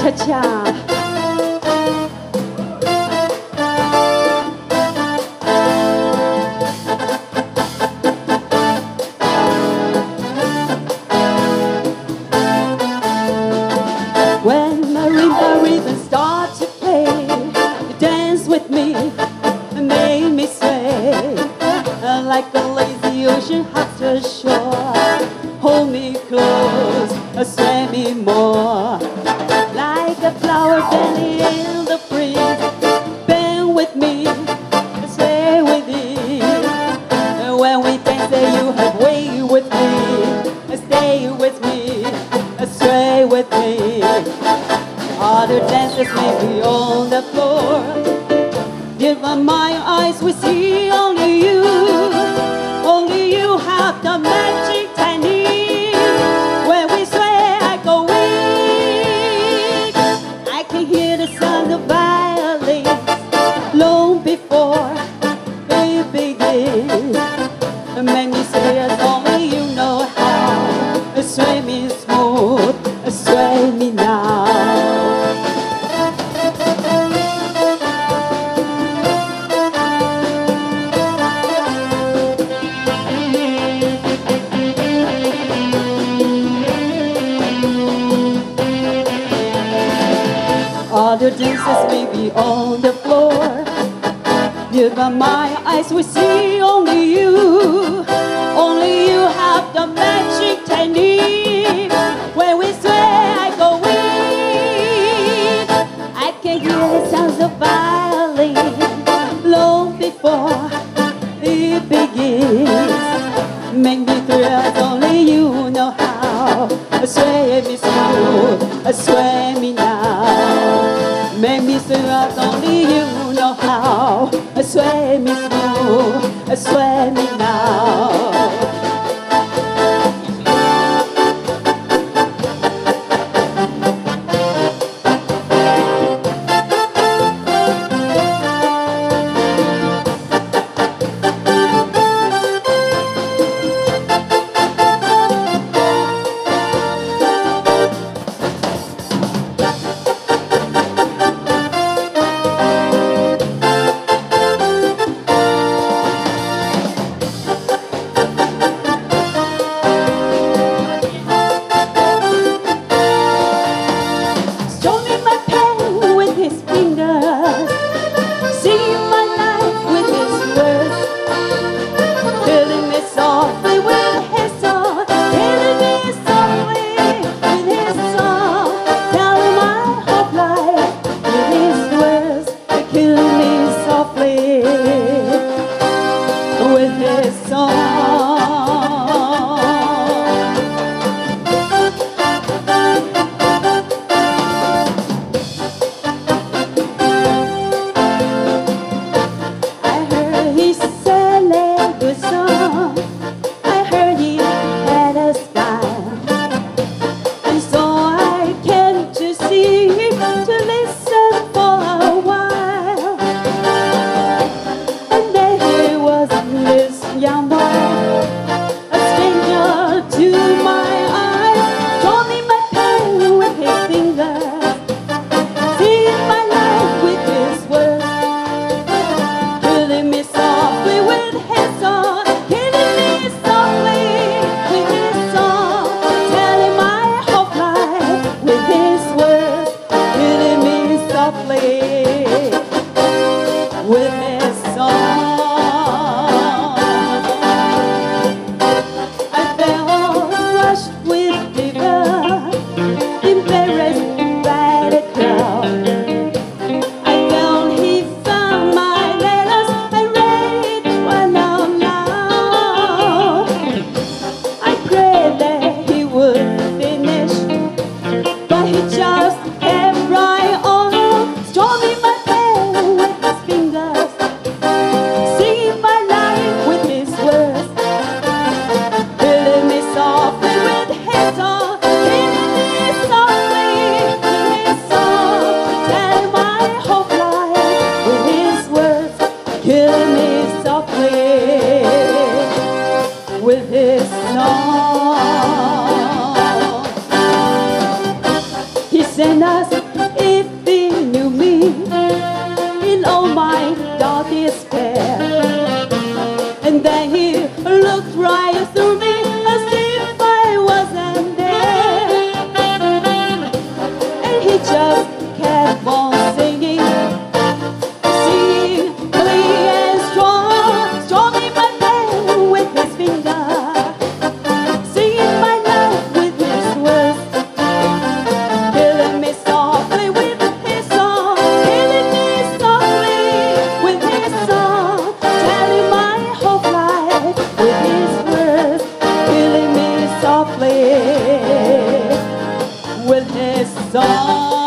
cha-cha. When marimba rhythm starts to play, you dance with me and make me sway like a lazy ocean hugs the shore. Hold me close, sway me more, like a flower bending in the breeze. Bend with me, sway with me. And when we dance, you have way with me. Stay with me, sway with me. Other dancers may be on the floor. Yet when my eyes will see only you. Only you have the magic technique. When we sway, I go weak. I can hear the sound of violins long before it begins. Make me say as only you know how. Sway me smooth, sway me now. Other dancers may be on the floor, yet by my eyes we see only you. Only you have the magic technique. When we sway, I go weak. I can hear the sounds of violin long before it begins. Make me thrill, only you know how. Sway me smooth, sway me now. Make me thrill, only you know how. Sway me smooth, sway me now. With his song, he sent us he just kept on singing, singing clean and strong, strumming my pain with his finger, singing my life with his words, killing me softly with his song, killing me softly with his song, telling my whole life with his words, killing me softly with his song.